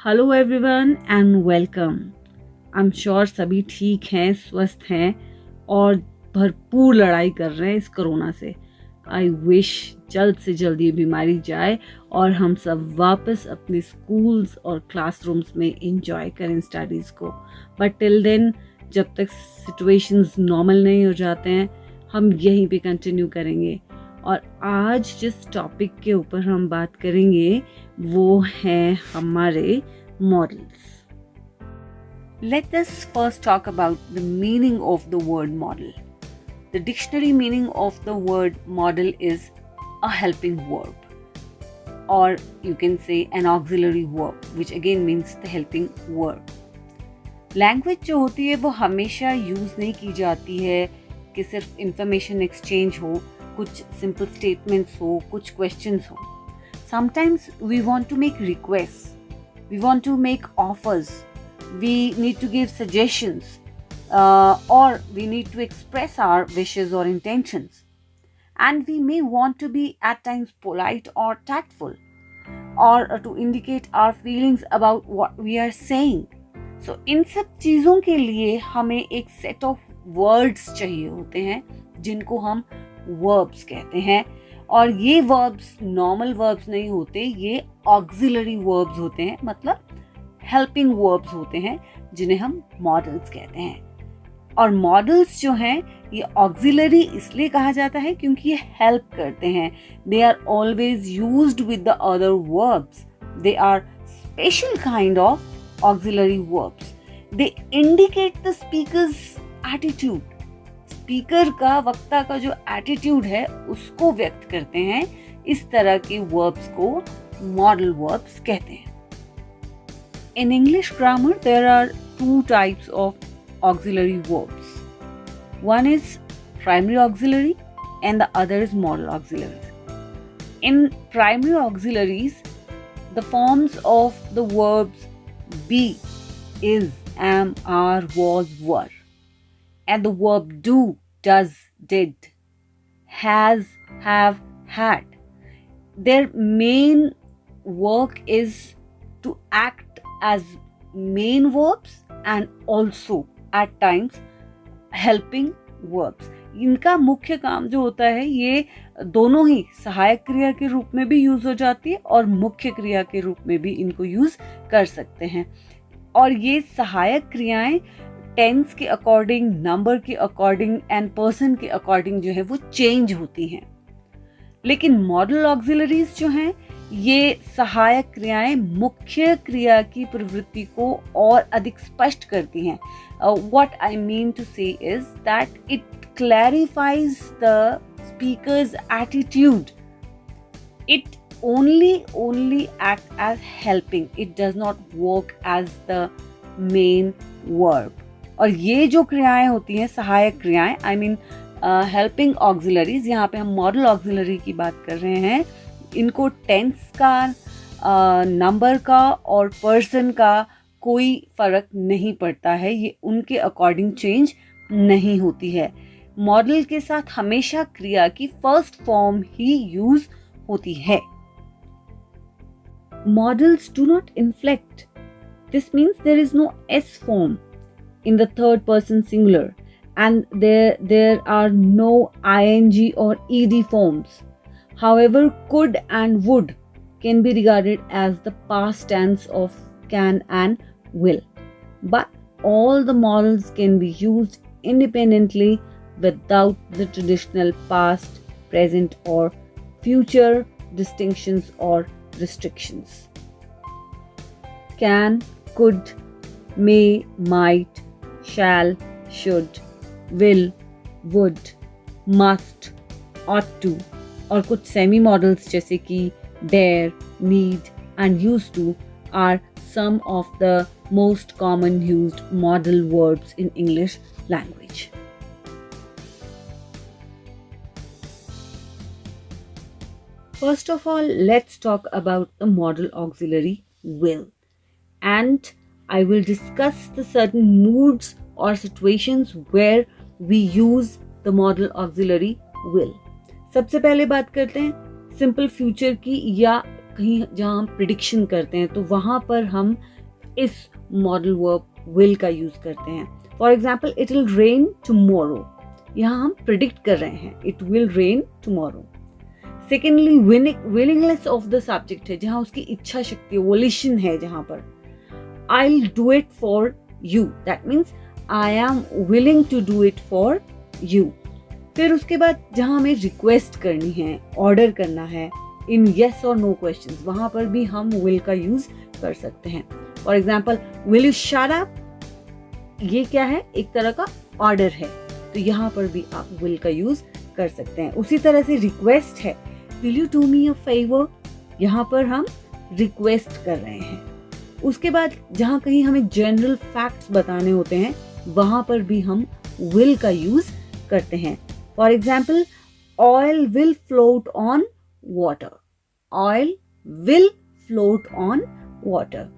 Hello everyone and welcome. I am sure सभी ठीक हैं, स्वस्थ हैं और भरपूर लड़ाई कर रहे हैं इस कोरोना से। आई विश जल्द से जल्द ये बीमारी जाए और हम सब वापस अपने स्कूल्स और क्लासरूम्स में इंजॉय करें स्टडीज़ को। बट टिल देन, जब तक सिचुएशंस नॉर्मल नहीं हो जाते हैं, हम यहीं पे कंटिन्यू करेंगे। और आज जिस टॉपिक के ऊपर हम बात करेंगे वो हैं हमारे models. Let us first talk about the meaning of the word model. The dictionary meaning of the word model is a helping verb, or you can say an auxiliary verb, which again means the helping verb. Language जो होती है वो हमेशा use नहीं की जाती है कि सिर्फ इंफॉर्मेशन एक्सचेंज हो, कुछ सिंपल स्टेटमेंट्स हो, कुछ क्वेश्चंस हो. Sometimes we want to make requests. We want to make offers, we need to give suggestions, or we need to express our wishes or intentions. And we may want to be at times polite or tactful, or to indicate our feelings about what we are saying. So इन सब चीज़ों के लिए हमें एक set of words चाहिए होते हैं जिनको हम verbs कहते हैं. और ये वर्ब्स नॉर्मल वर्ब्स नहीं होते, ये ऑक्सिलरी वर्ब्स होते हैं, मतलब हेल्पिंग वर्ब्स होते हैं जिन्हें हम मॉडल्स कहते हैं. और मॉडल्स जो हैं ये ऑक्सिलरी इसलिए कहा जाता है क्योंकि ये हेल्प करते हैं. They are always used with the other verbs. They are special kind of auxiliary verbs. They indicate the speaker's attitude. Speaker का, वक्ता का जो एटीट्यूड है उसको व्यक्त करते हैं. इस तरह के वर्ब्स को मॉडल वर्ब्स कहते हैं. In English grammar there are two types of auxiliary verbs. One is primary auxiliary and the other is modal auxiliaries. In primary auxiliaries the forms of the verbs be, is, am, are, was, were, and the verb do, does, did, has, have, had. Their main work is to act as main verbs and also at times helping verbs. इनका मुख्य काम जो होता है ये दोनों ही सहायक क्रिया के रूप में भी यूज हो जाती है और मुख्य क्रिया के रूप में भी इनको यूज कर सकते हैं. और ये सहायक क्रियाएं टेंस के अकॉर्डिंग, नंबर के अकॉर्डिंग एंड पर्सन के अकॉर्डिंग जो है वो चेंज होती हैं. लेकिन मॉडल ऑक्सिलरीज जो हैं ये सहायक क्रियाएं मुख्य क्रिया की प्रवृत्ति को और अधिक स्पष्ट करती हैं. व्हाट आई मीन टू से is that it clarifies the speaker's attitude. It only act as helping. It does not work as the main verb. और ये जो क्रियाएं होती हैं सहायक क्रियाएं, आई मीन हेल्पिंग ऑक्सिलरीज, यहाँ पे हम मॉडल ऑक्सिलरी की बात कर रहे हैं. इनको टेंस का, नंबर का और पर्सन का कोई फर्क नहीं पड़ता है. ये उनके अकॉर्डिंग चेंज नहीं होती है. मॉडल के साथ हमेशा क्रिया की फर्स्ट फॉर्म ही यूज होती है. Models do not inflect. This means there is no S form in the third person singular, and there are no ing or ed forms. However, could and would can be regarded as the past tense of can and will. But all the models can be used independently without the traditional past, present or future distinctions or restrictions. Can, could, may, might, shall, should, will, would, must, ought to और कुछ semi models जैसे कि dare, need and used to are some of the most common used modal verbs in English language. First of all, let's talk about the modal auxiliary will. And I will discuss the certain moods or situations where we use the modal auxiliary will. सबसे पहले बात करते हैं simple future की या कहीं जहाँ हम प्रिडिक्शन करते हैं तो वहाँ पर हम इस मॉडल वर्ब विल का यूज करते हैं. For example, it will rain tomorrow. यहाँ हम प्रिडिक्ट कर रहे हैं it will rain tomorrow. Secondly, willingness of the subject है, जहाँ उसकी इच्छा शक्ति, वोलिशन है. जहाँ पर I will do it for you, that means I am willing to do it for you. फिर उसके बाद जहाँ हमें रिक्वेस्ट करनी है, ऑर्डर करना है, इन येस और नो क्वेश्चंस, वहां पर भी हम विल का यूज कर सकते हैं. For example, will you shut up, ये क्या है, एक तरह का ऑर्डर है, तो यहाँ पर भी आप विल का यूज कर सकते हैं. उसी तरह से रिक्वेस्ट है, will you do me a favour, यहाँ पर हम रिक्वेस्ट कर रहे हैं. उसके बाद जहाँ कहीं हमें जनरल फैक्ट्स बताने होते हैं, वहां पर भी हम विल का यूज करते हैं. For example, oil will float on water, oil will float on water.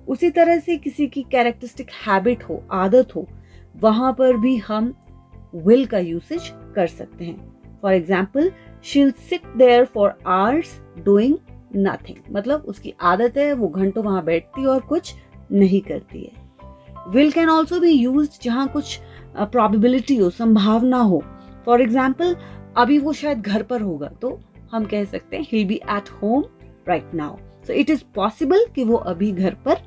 उसी तरह से किसी की कैरेक्टरिस्टिक हैबिट हो, आदत हो, वहां पर भी हम विल का यूसेज कर सकते हैं. For example, she will sit there for hours doing nothing, मतलब उसकी आदत है वो घंटों वहां बैठती है और कुछ नहीं करती है. Will can also be used जहां कुछ प्रोबेबिलिटी हो, संभावना हो. फॉर एग्जाम्पल, अभी वो शायद घर पर होगा, तो हम कह सकते हैं he'll be at home right now. So it is possible कि वो अभी घर पर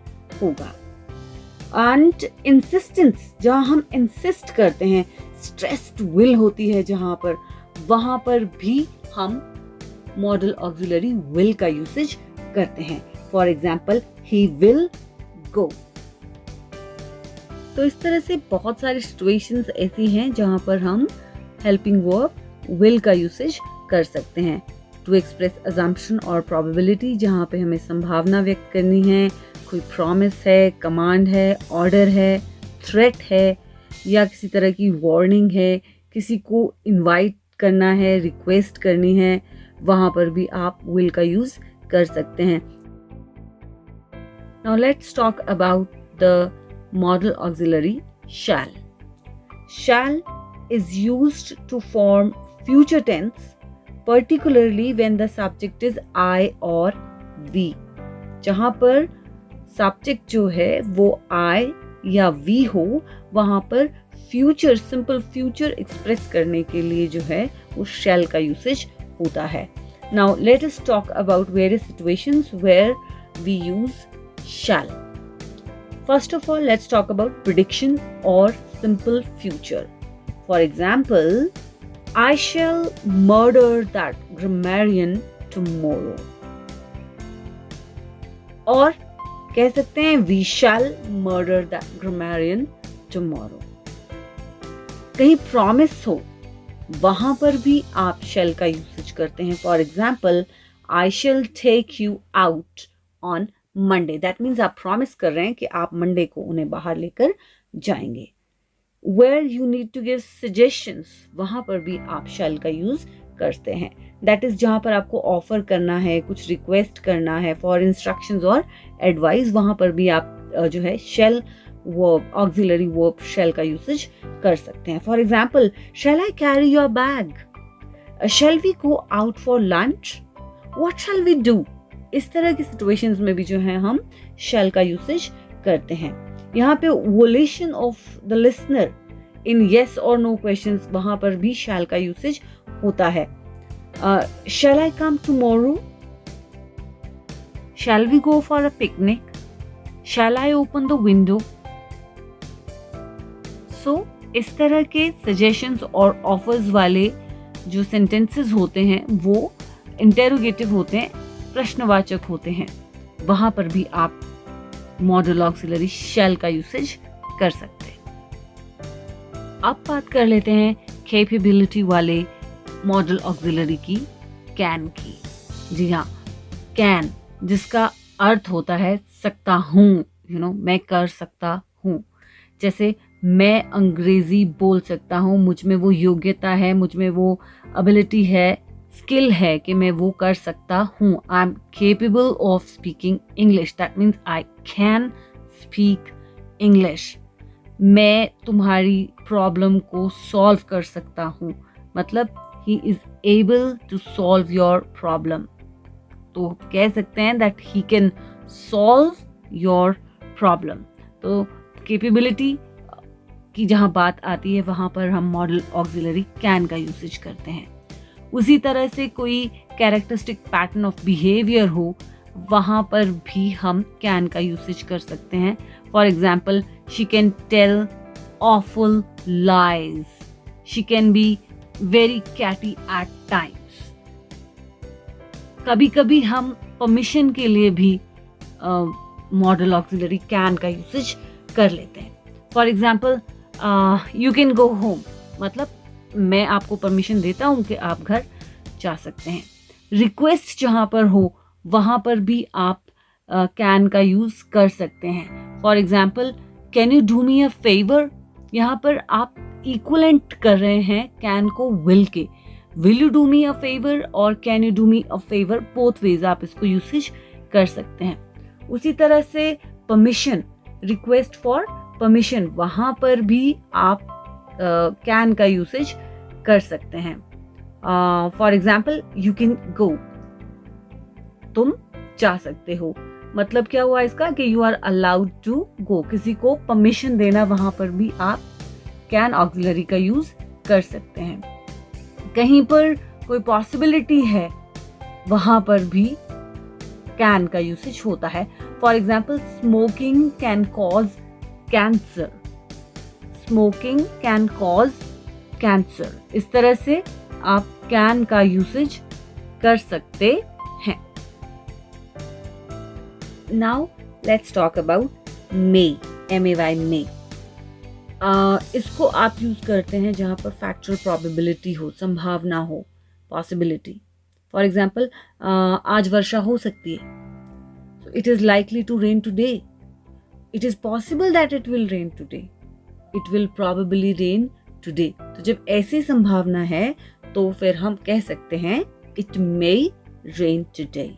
होगा. And insistence, जहाँ हम insist करते हैं, stressed will होती है जहाँ पर, वहां पर भी हम modal auxiliary will का usage करते हैं. For example, he will go. तो इस तरह से बहुत सारी situations ऐसी हैं जहाँ पर हम helping verb will का usage कर सकते हैं. टू एक्सप्रेस अजम्पशन और प्रोबेबिलिटी, जहाँ पे हमें संभावना व्यक्त करनी है, कोई प्रॉमिस है, कमांड है, ऑर्डर है, थ्रेट है, या किसी तरह की वार्निंग है, किसी को इनवाइट करना है, रिक्वेस्ट करनी है, वहाँ पर भी आप विल का यूज कर सकते हैं. Now let's talk about the modal auxiliary shall. Shall is used to form future tense, particularly when the subject is I or we. जहाँ पर subject जो है वो I या we हो, वहाँ पर future, simple future express करने के लिए जो है वो shall का usage होता है. Now let us talk about various situations where we use shall. First of all, let's talk about prediction or simple future. For example, I shall murder that grammarian tomorrow. और कह सकते हैं we shall murder that grammarian tomorrow. कहीं promise हो, वहां पर भी आप shall का यूसेज करते हैं. For example, I shall take you out on Monday. That means आप प्रॉमिस कर रहे हैं कि आप मंडे को उन्हें बाहर लेकर जाएंगे. Where you need to give suggestions, वहां पर भी आप shall का यूज करते हैं. That is जहां पर आपको ऑफर करना है, कुछ रिक्वेस्ट करना है फॉर इंस्ट्रक्शंस और एडवाइस, वहां पर भी आप जो है shall verb, auxiliary verb shall का यूसेज कर सकते हैं. For example, shall I carry your bag? Shall we go out for lunch? What shall we do? इस तरह की सिचुएशंस में भी जो है हम shall का यूसेज करते हैं. यहाँ पे volition of the listener in yes और नो क्वेश्चंस, वहां पर भी शैल का यूसेज होता है. Shall I come tomorrow? Shall we go for a picnic? Shall I open the window? So इस तरह के सजेशंस और ऑफर्स वाले जो सेंटेंसेस होते हैं वो इंटेरोगेटिव होते हैं, प्रश्नवाचक होते हैं. वहां पर भी आप मॉडल ऑक्सिलरी शैल का यूसेज कर सकते हैं. अब बात कर लेते हैं कैपेबिलिटी वाले मॉडल ऑक्सिलरी की, कैन की. जी हाँ, कैन, जिसका अर्थ होता है सकता हूँ, मैं कर सकता हूँ. जैसे मैं अंग्रेजी बोल सकता हूँ, मुझ में वो योग्यता है, मुझ में वो एबिलिटी है, स्किल है कि मैं वो कर सकता हूँ. I am capable of speaking English. That means I can speak English. मैं तुम्हारी प्रॉब्लम को सॉल्व कर सकता हूँ, मतलब he is able to solve your problem. तो कह सकते हैं that he can solve your problem. तो कैपेबिलिटी की जहाँ बात आती है वहाँ पर हम मॉडल ऑक्सिलरी कैन का यूसेज करते हैं। उसी तरह से कोई कैरेक्टरिस्टिक पैटर्न ऑफ बिहेवियर हो, वहाँ पर भी हम कैन का यूसेज कर सकते हैं। For example, she can tell awful lies, she can be very catty at times. कभी कभी हम परमिशन के लिए भी मॉडल ऑक्सिलरी कैन का यूसेज कर लेते हैं। For example, you can go home, मतलब मैं आपको परमिशन देता हूँ कि आप घर जा सकते हैं। रिक्वेस्ट जहाँ पर हो वहाँ पर भी आप कैन का यूज़ कर सकते हैं। For example, can you do me a favour, यहाँ पर आप इक्वलेंट कर रहे हैं कैन को विल के। Will you do me a favour और can you do me a favour, both ways आप इसको यूसेज कर सकते हैं। उसी तरह से परमिशन, रिक्वेस्ट फॉर परमिशन, वहाँ पर भी आप कैन का यूसेज कर सकते हैं। For example, you can go, तुम जा सकते हो। मतलब क्या हुआ इसका कि you are allowed to go, किसी को परमिशन देना, वहां पर भी आप कैन ऑक्सिलरी का यूज कर सकते हैं। कहीं पर कोई पॉसिबिलिटी है वहां पर भी कैन का यूसेज होता है। For example, smoking can cause cancer, smoking can cause cancer. इस तरह से आप कैन का यूसेज कर सकते हैं। Now let's talk about may, MAY, मे। इसको आप यूज करते हैं जहां पर फैक्चुअल प्रोबेबिलिटी हो, संभावना हो, पॉसिबिलिटी। फॉर एग्जाम्पल, आज वर्षा हो सकती है, it is likely to rain today, it is possible that it will rain today, it will probably rain today. तो जब ऐसी संभावना है तो फिर हम कह सकते हैं it may rain today.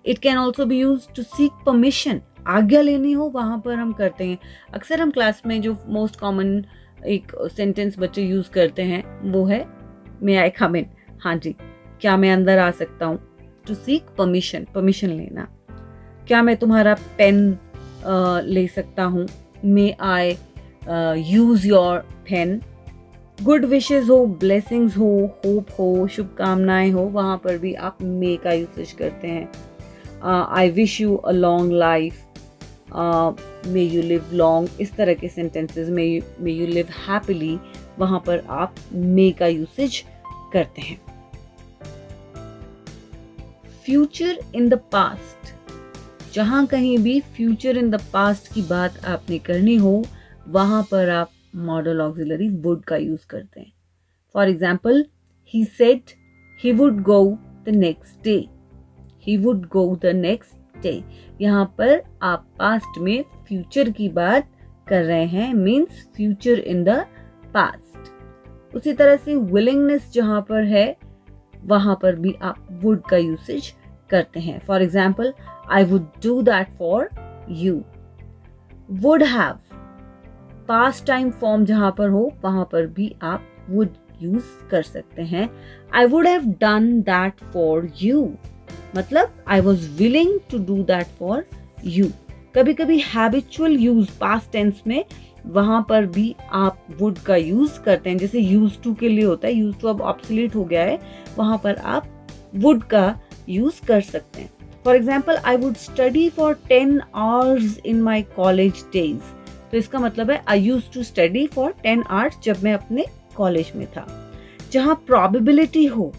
It can also be use to seek permission, आज्ञा लेनी हो वहां पर हम करते हैं। अक्सर हम क्लास में जो मोस्ट कॉमन एक सेंटेंस बच्चे यूज करते हैं वो है मे आई कम इन, हाँ जी, क्या मैं अंदर आ सकता हूँ। टू सीक परमिशन, परमिशन लेना। क्या मैं तुम्हारा पेन ले सकता हूँ, may I use your pen. Good wishes हो, ब्लेसिंग्स हो, होप हो, शुभकामनाएं हो, वहां पर भी आप मे का यूसेज करते हैं। I wish you a long life, may you live long, इस तरह के सेंटेंसेस में मे यू लिव हैप्पीली, वहां पर आप मे का यूसेज करते हैं। फ्यूचर इन द पास्ट, जहां कहीं भी फ्यूचर इन द पास्ट की बात आपने करनी हो वहां पर आप मॉडल ऑक्सिलरी वुड का यूज करते हैं। For example, he said he would go the next day, he would go the next day. यहाँ पर आप पास्ट में फ्यूचर की बात कर रहे हैं, means future in the past. उसी तरह से विलिंगनेस जहां पर है वहां पर भी आप वुड का यूसेज करते हैं। For example, I would do that for you. Would have, past time form जहां पर हो वहां पर भी आप वुड यूज कर सकते हैं। I would have done that for you, मतलब I was willing to do that for you. कभी कभी हैबिचुअल यूज पास्ट टेंस में वहां पर भी आप वुड का यूज करते हैं, जैसे यूज टू के लिए होता है, यूज टू अब ऑब्सोलीट हो गया है, वहां पर आप वुड का यूज कर सकते हैं। For example, I would study for 10 hours in my college days. तो इसका मतलब है I use to study for 10 hours जब मैं अपने कॉलेज में था। जहां प्रोबेबिलिटी हो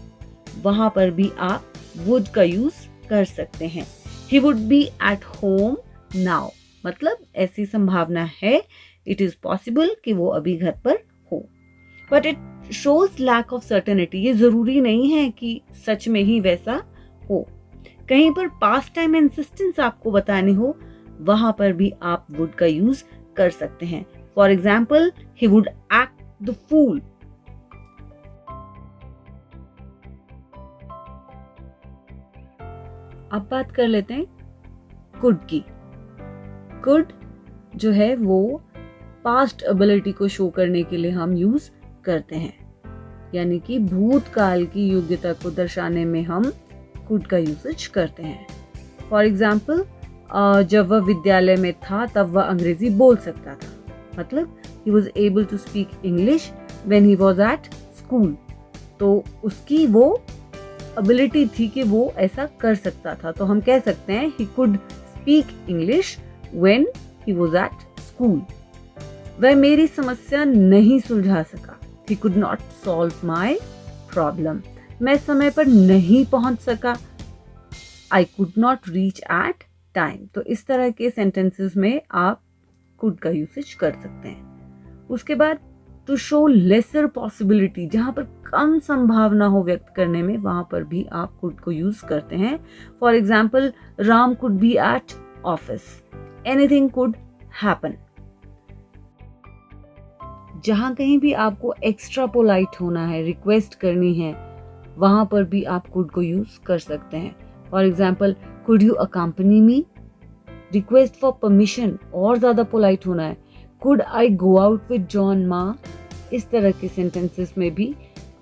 वहां पर भी आप वुड का यूज कर सकते हैं। He would be at home now, मतलब ऐसी संभावना है, इट इज पॉसिबल कि वो अभी घर पर हो। But it shows lack of certainty, ये जरूरी नहीं है कि सच में ही वैसा हो। कहीं पर पास्ट टाइम इंसिस्टेंस आपको बतानी हो वहां पर भी आप वुड का यूज कर सकते हैं। For example, he would act the fool. अब बात कर लेते हैं कुड की। कुड जो है वो पास्ट एबिलिटी को शो करने के लिए हम यूज करते हैं, यानी कि भूतकाल की योग्यता को दर्शाने में हम कुड का यूसेज करते हैं। फॉर एग्जाम्पल, जब वह विद्यालय में था तब वह अंग्रेजी बोल सकता था, मतलब he was able to speak English when he was at school। तो उसकी वो एबिलिटी थी कि वो ऐसा कर सकता था, तो हम कह सकते हैं he could speak English when he was at school। वह मेरी समस्या नहीं सुलझा सका, he could not solve my problem। मैं समय पर नहीं पहुंच सका, I could not reach at time। तो इस तरह के सेंटेंसेस में आप could का यूसेज कर सकते हैं। उसके बाद टू शो लेसर पॉसिबिलिटी, जहां पर कम संभावना हो व्यक्त करने में, वहां पर भी आप could को यूज करते हैं। For example, Ram could be at office, anything could happen. जहां कहीं भी आपको एक्स्ट्रा पोलाइट होना है, रिक्वेस्ट करनी है, वहां पर भी आप कुड को यूज कर सकते हैं। For example, could you accompany me, request for permission, और ज्यादा पोलाइट होना है, could I go out with John मा। इस तरह के सेंटेंसेस में भी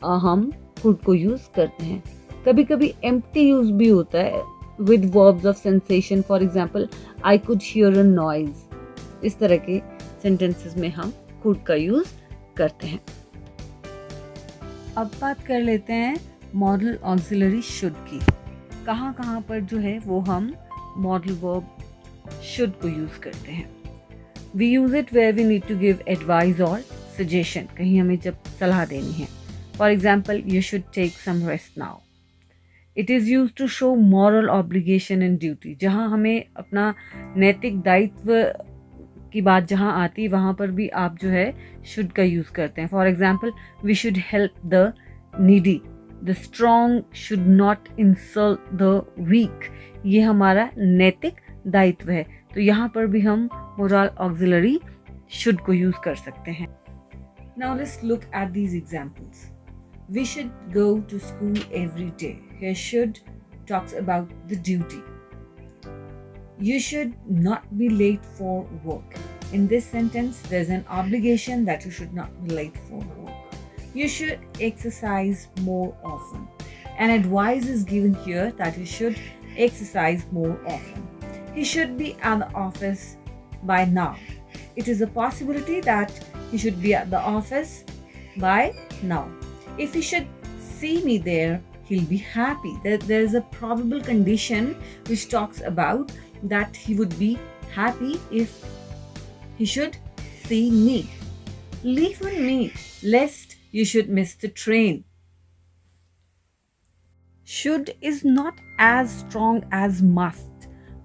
हम कुड को यूज करते हैं। कभी कभी एम्प्टी यूज भी होता है with verbs of sensation. For example, I could hear a noise. इस तरह के सेंटेंसेस में हम कुड का यूज करते हैं। अब बात कर लेते हैं मॉडल ऑक्सिलरी शुड की। कहाँ कहाँ पर जो है वो हम मॉडल वर्ब शुड को यूज करते हैं। We use it where we need to give advice और सजेशन, कहीं हमें जब सलाह देनी है। For example, you should take some rest now. It is use to show moral obligation and duty, जहाँ हमें अपना नैतिक दायित्व की बात जहाँ आती है, वहाँ पर भी आप जो है शुड का यूज करते हैं। For example, we should help the needy, the strong should not insult the weak. ये हमारा नैतिक दायित्व है, तो यहाँ पर भी हम मोरल ऑक्सिलरी शुड को यूज कर सकते हैं। Now let's look at these examples. We should go to school every day. Here should talks about the duty. You should not be late for work. In this sentence, there's an obligation that you should not be late for work. You should exercise more often. An advice is given here that you should exercise more often. He should be at the office by now. It is a possibility that he should be at the office by now. If he should see me there, he'll be happy. There is a probable condition which talks about that he would be happy if he should see me. Leave on me, lest you should miss the train. Should is not as strong as must.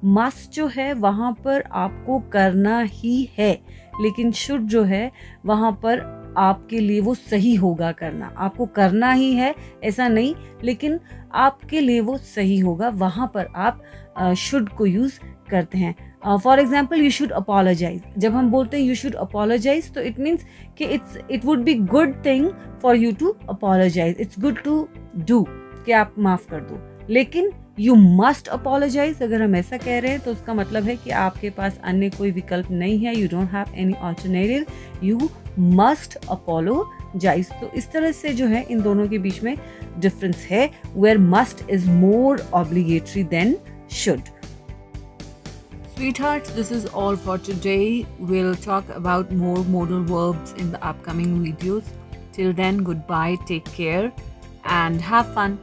Must जो है वहाँ पर आपको करना ही है, लेकिन should जो है वहाँ पर आपके लिए वो सही होगा करना। आपको करना ही है ऐसा नहीं, लेकिन आपके लिए वो सही होगा, वहाँ पर आप शुड को यूज़ करते हैं। For example, you should apologise. जब हम बोलते हैं यू शुड अपोलोजाइज, तो इट मीन्स कि it would be good thing for you to apologise. It's good to do, कि आप माफ़ कर दो। लेकिन यू मस्ट अपोलोजाइज, अगर हम ऐसा कह रहे हैं तो उसका मतलब है कि आपके पास अन्य कोई विकल्प नहीं है, you don't have any alternative, you must apologise. तो इस तरह से जो है इन दोनों के बीच में डिफरेंस है, where must is more obligatory than should. Sweethearts, this is all for today. We'll talk about more modal verbs in the upcoming videos. Till then, goodbye, take care, and have fun.